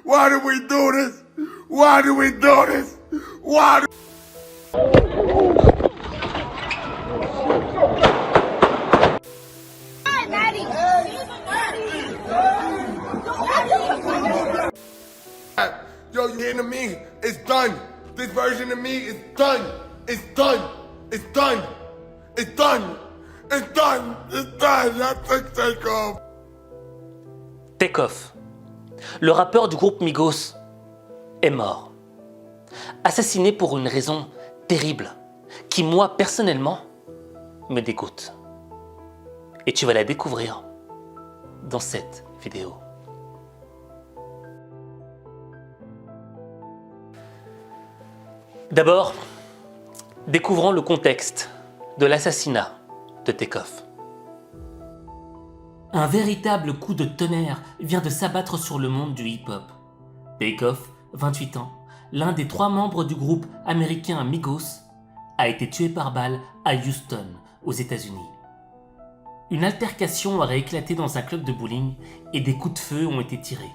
Why do we do this? Why do we do this? Why do... Yo, you hear me? It's done. This version of me is done. It's done. It's done. It's done. It's done. It's done. That's Takeoff. Takeoff, le rappeur du groupe Migos, est mort. Assassiné pour une raison terrible qui, moi, personnellement, me dégoûte. Et tu vas la découvrir dans cette vidéo. D'abord, découvrons le contexte de l'assassinat de Takeoff. Un véritable coup de tonnerre vient de s'abattre sur le monde du hip-hop. Takeoff, 28 ans, l'un des 3 membres du groupe américain Migos, a été tué par balle à Houston, aux États-Unis. Une altercation aurait éclaté dans un club de bowling et des coups de feu ont été tirés.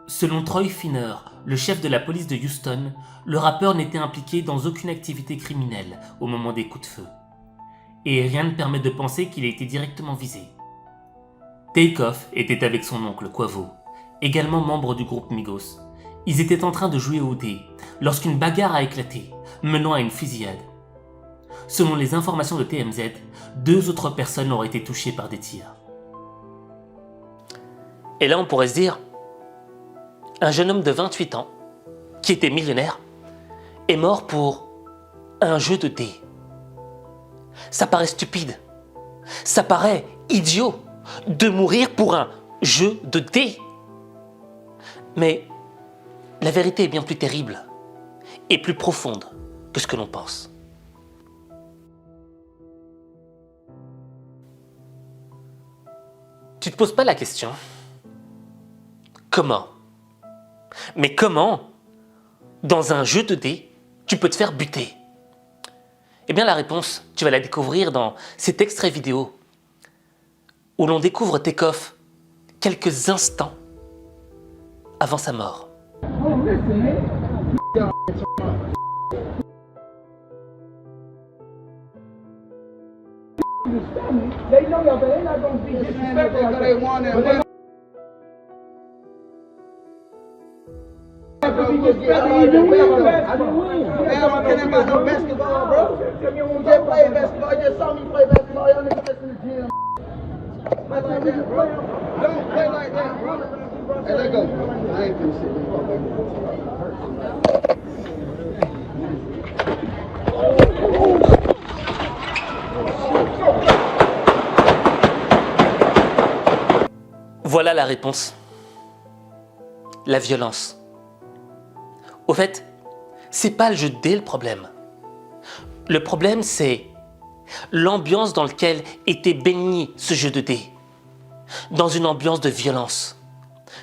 Selon Troy Finner, le chef de la police de Houston, le rappeur n'était impliqué dans aucune activité criminelle au moment des coups de feu. Et rien ne permet de penser qu'il ait été directement visé. Takeoff était avec son oncle Quavo, également membre du groupe Migos. Ils étaient en train de jouer au dé lorsqu'une bagarre a éclaté, menant à une fusillade. Selon les informations de TMZ, 2 autres personnes auraient été touchées par des tirs. Et là, on pourrait se dire, un jeune homme de 28 ans, qui était millionnaire, est mort pour un jeu de dés. Ça paraît stupide, ça paraît idiot de mourir pour un jeu de dés. Mais la vérité est bien plus terrible et plus profonde que ce que l'on pense. Tu te poses pas la question, comment? Mais comment, dans un jeu de dés, tu peux te faire buter? Eh bien la réponse, tu vas la découvrir dans cet extrait vidéo où l'on découvre Takeoff quelques instants avant sa mort. Voilà la réponse. La violence. Au fait, c'est pas le jeu de dés le problème. Le problème, c'est l'ambiance dans laquelle était baigné ce jeu de dés. Dans une ambiance de violence.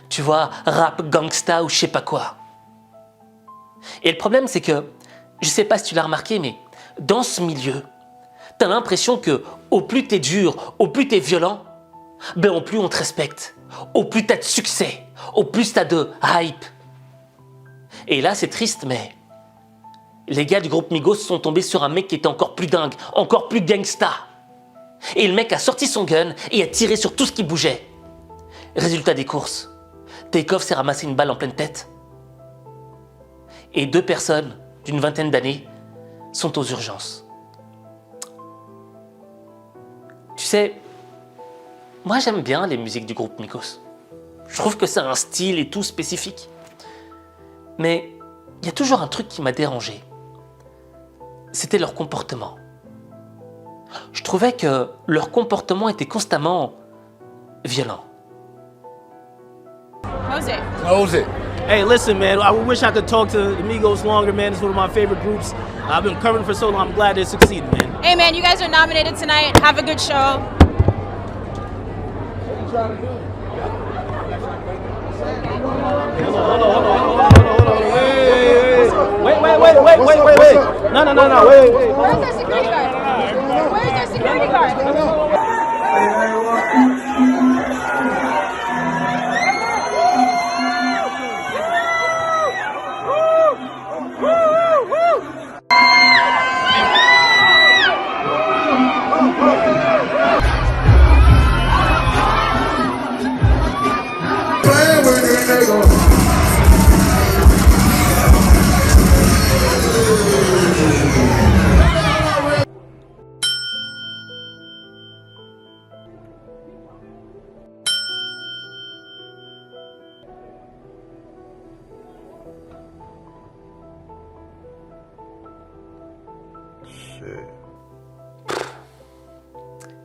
Tu vois, rap, gangsta ou je sais pas quoi. Et le problème, c'est que, je sais pas si tu l'as remarqué, mais dans ce milieu, t'as l'impression que au plus t'es dur, au plus t'es violent, ben au plus on te respecte. Au plus t'as de succès, au plus t'as de hype. Et là, c'est triste, mais les gars du groupe Migos sont tombés sur un mec qui était encore plus dingue, encore plus gangsta. Et le mec a sorti son gun et a tiré sur tout ce qui bougeait. Résultat des courses, Takeoff s'est ramassé une balle en pleine tête. Et 2 personnes d'une vingtaine d'années sont aux urgences. Tu sais, moi j'aime bien les musiques du groupe Migos. Je trouve que c'est un style et tout spécifique. Mais il y a toujours un truc qui m'a dérangé. C'était leur comportement. Je trouvais que leur comportement était constamment violent. Jose. Hey, listen, man. I wish I could talk to the Migos longer, man. It's one of my favorite groups. I've been covering for so long. I'm glad they succeeded, man. Hey, man, you guys are nominated tonight. Have a good show. Hold on. Wait. No. Wait. Where's their security guard? Where's their security guard?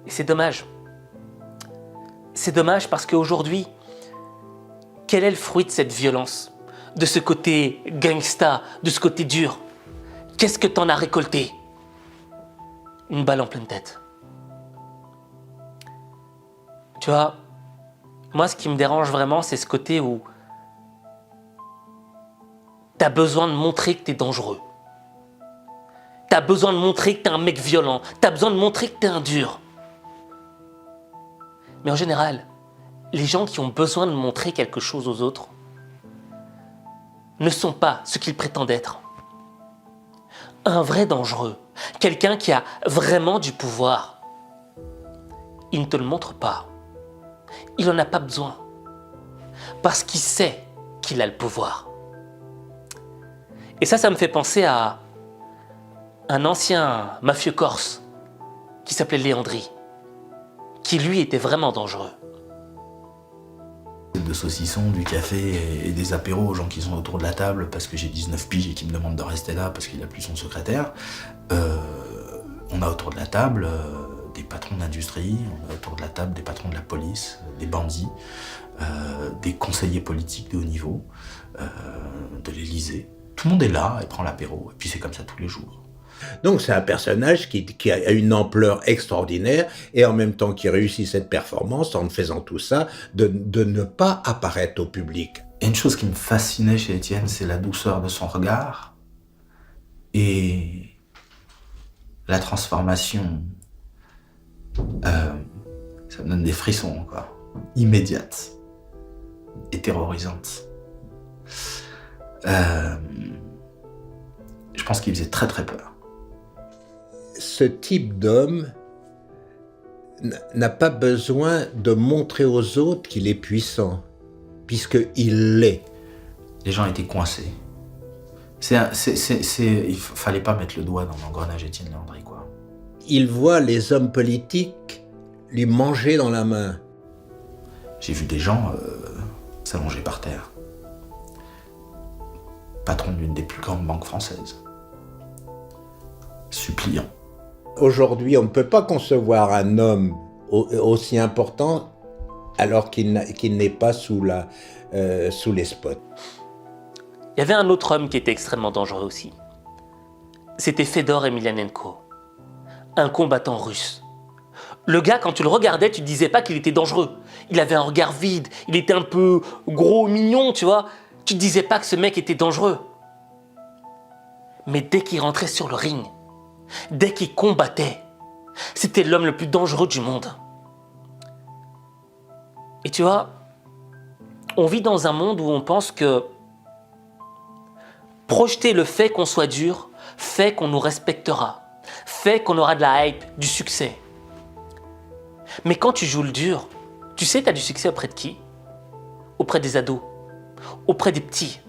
Et c'est dommage. C'est dommage parce qu'aujourd'hui, quel est le fruit de cette violence? De ce côté gangsta, de ce côté dur? Qu'est-ce que t'en as récolté? Une balle en pleine tête. Tu vois, moi ce qui me dérange vraiment, c'est ce côté où t'as besoin de montrer que t'es dangereux. T'as besoin de montrer que t'es un mec violent. T'as besoin de montrer que t'es un dur. Mais en général, les gens qui ont besoin de montrer quelque chose aux autres ne sont pas ce qu'ils prétendent être. Un vrai dangereux, quelqu'un qui a vraiment du pouvoir, il ne te le montre pas. Il n'en a pas besoin. Parce qu'il sait qu'il a le pouvoir. Et ça me fait penser à un ancien mafieux corse qui s'appelait Léandri, qui lui était vraiment dangereux. De saucissons, du café et des apéros aux gens qui sont autour de la table parce que j'ai 19 piges et qui me demandent de rester là parce qu'il a plus son secrétaire. On a autour de la table des patrons d'industrie, on a autour de la table des patrons de la police, des bandits, des conseillers politiques de haut niveau, de l'Élysée. Tout le monde est là et prend l'apéro, et puis c'est comme ça tous les jours. Donc c'est un personnage qui a une ampleur extraordinaire et en même temps qui réussit cette performance en faisant tout ça, de ne pas apparaître au public. Et une chose qui me fascinait chez Étienne, c'est la douceur de son regard et la transformation, ça me donne des frissons encore, immédiate et terrorisante. Je pense qu'il faisait très très peur. Ce type d'homme n'a pas besoin de montrer aux autres qu'il est puissant, puisqu'il l'est. Les gens étaient coincés. Il fallait pas mettre le doigt dans l'engrenage Étienne Léandri, quoi. Il voit les hommes politiques lui manger dans la main. J'ai vu des gens s'allonger par terre. Patron d'une des plus grandes banques françaises. Suppliant. Aujourd'hui, on ne peut pas concevoir un homme aussi important alors qu'il n'est pas sous les spots. Il y avait un autre homme qui était extrêmement dangereux aussi. C'était Fedor Emelianenko, un combattant russe. Le gars, quand tu le regardais, tu ne disais pas qu'il était dangereux. Il avait un regard vide, il était un peu gros, mignon, tu vois. Tu ne disais pas que ce mec était dangereux. Mais dès qu'il rentrait sur le ring, dès qu'il combattait, c'était l'homme le plus dangereux du monde. Et tu vois, on vit dans un monde où on pense que projeter le fait qu'on soit dur fait qu'on nous respectera, fait qu'on aura de la hype, du succès. Mais quand tu joues le dur, tu sais, tu as du succès auprès de qui? Auprès des ados, auprès des petits.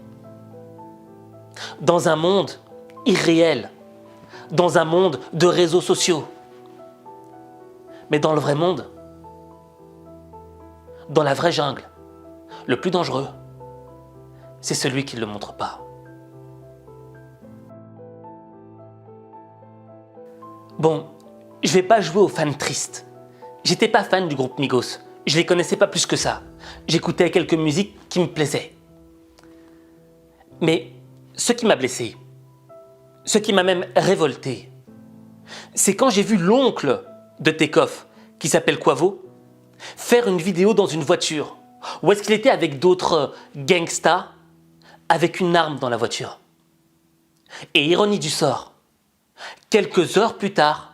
Dans un monde irréel, dans un monde de réseaux sociaux. Mais dans le vrai monde, dans la vraie jungle, le plus dangereux, c'est celui qui ne le montre pas. Bon, je vais pas jouer aux fans tristes. J'étais pas fan du groupe Migos. Je les connaissais pas plus que ça. J'écoutais quelques musiques qui me plaisaient. Mais ce qui m'a blessé, ce qui m'a même révolté, c'est quand j'ai vu l'oncle de Tekoff, qui s'appelle Quavo, faire une vidéo dans une voiture, où est-ce qu'il était avec d'autres gangsters, avec une arme dans la voiture. Et ironie du sort, quelques heures plus tard,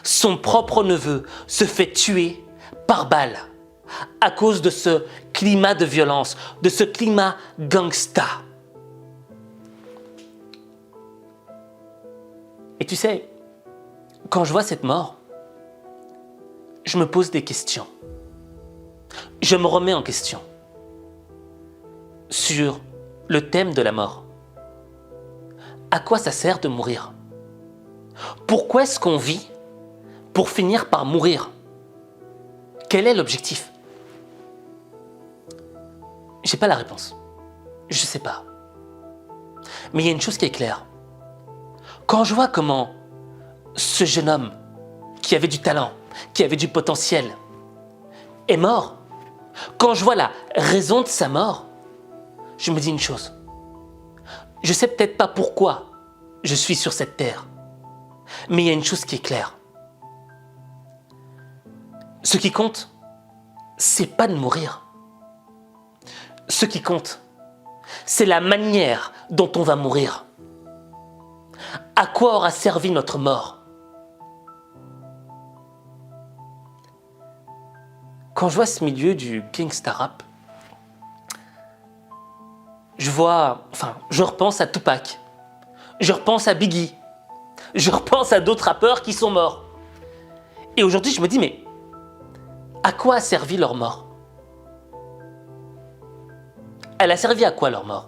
son propre neveu se fait tuer par balle à cause de ce climat de violence, de ce climat gangsta. Et tu sais, quand je vois cette mort, je me pose des questions. Je me remets en question sur le thème de la mort. À quoi ça sert de mourir? Pourquoi est-ce qu'on vit pour finir par mourir? Quel est l'objectif? J'ai pas la réponse. Je sais pas. Mais il y a une chose qui est claire. Quand je vois comment ce jeune homme qui avait du talent, qui avait du potentiel, est mort, quand je vois la raison de sa mort, je me dis une chose. Je sais peut-être pas pourquoi je suis sur cette terre, mais il y a une chose qui est claire. Ce qui compte, c'est pas de mourir. Ce qui compte, c'est la manière dont on va mourir. À quoi aura servi notre mort? Quand je vois ce milieu du gangsta rap, je repense à Tupac, je repense à Biggie, je repense à d'autres rappeurs qui sont morts. Et aujourd'hui, je me dis, mais à quoi a servi leur mort? Elle a servi à quoi leur mort?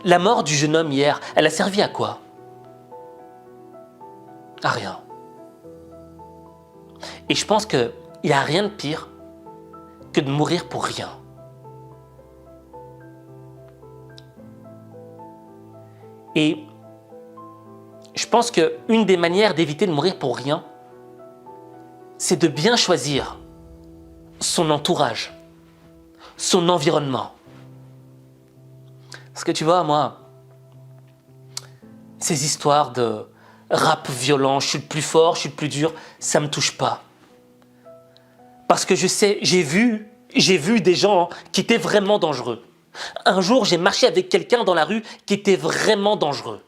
La mort du jeune homme hier, elle a servi à quoi? À rien. Et je pense qu'il n'y a rien de pire que de mourir pour rien. Et je pense qu'une des manières d'éviter de mourir pour rien, c'est de bien choisir son entourage, son environnement. Parce que tu vois, moi, ces histoires de rap violent, je suis le plus fort, je suis le plus dur, ça me touche pas. Parce que je sais, j'ai vu des gens qui étaient vraiment dangereux. Un jour, j'ai marché avec quelqu'un dans la rue qui était vraiment dangereux.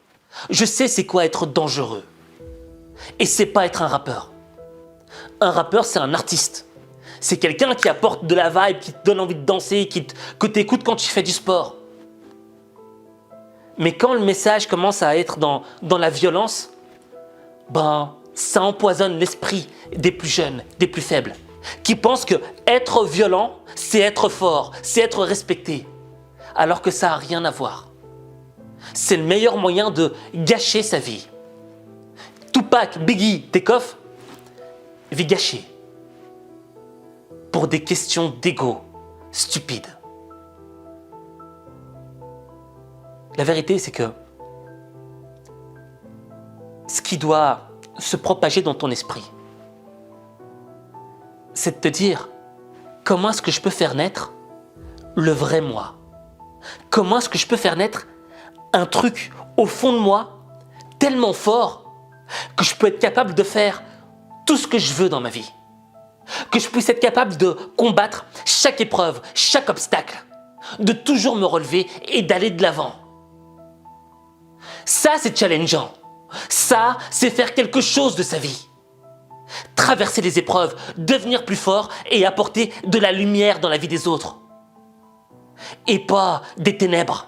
Je sais c'est quoi être dangereux. Et c'est pas être un rappeur. Un rappeur, c'est un artiste. C'est quelqu'un qui apporte de la vibe, qui te donne envie de danser, que tu écoutes quand tu fais du sport. Mais quand le message commence à être dans la violence, ça empoisonne l'esprit des plus jeunes, des plus faibles, qui pensent que être violent, c'est être fort, c'est être respecté, alors que ça n'a rien à voir. C'est le meilleur moyen de gâcher sa vie. Tupac, Biggie, Takeoff, vie gâchée. Pour des questions d'ego stupides. La vérité, c'est que ce qui doit se propager dans ton esprit, c'est de te dire comment est-ce que je peux faire naître le vrai moi? Comment est-ce que je peux faire naître un truc au fond de moi tellement fort que je peux être capable de faire tout ce que je veux dans ma vie? Que je puisse être capable de combattre chaque épreuve, chaque obstacle, de toujours me relever et d'aller de l'avant. Ça, c'est challengeant. Ça, c'est faire quelque chose de sa vie. Traverser les épreuves, devenir plus fort et apporter de la lumière dans la vie des autres. Et pas des ténèbres.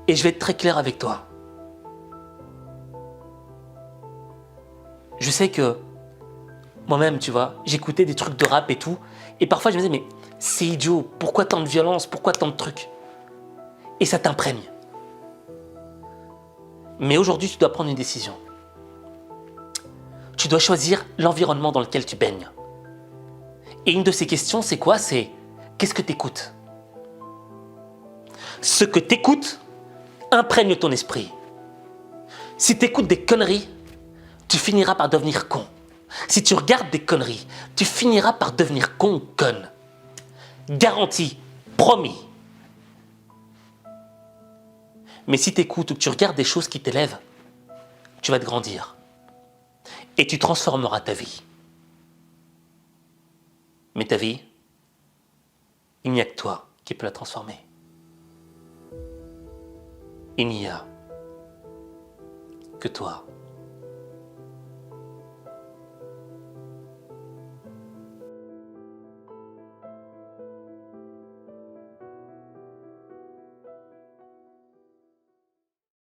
Et je vais être très clair avec toi. Je sais que moi-même, tu vois, j'écoutais des trucs de rap et tout, et parfois je me disais, mais c'est idiot, pourquoi tant de violence, pourquoi tant de trucs? Et ça t'imprègne. Mais aujourd'hui, tu dois prendre une décision. Tu dois choisir l'environnement dans lequel tu baignes. Et une de ces questions, c'est quoi? C'est qu'est-ce que tu écoutes? Ce que tu écoutes imprègne ton esprit. Si tu écoutes des conneries, tu finiras par devenir con. Si tu regardes des conneries, tu finiras par devenir con ou conne. Garanti, promis. Mais si tu écoutes ou que tu regardes des choses qui t'élèvent, tu vas te grandir. Et tu transformeras ta vie. Mais ta vie, il n'y a que toi qui peux la transformer. Il n'y a que toi.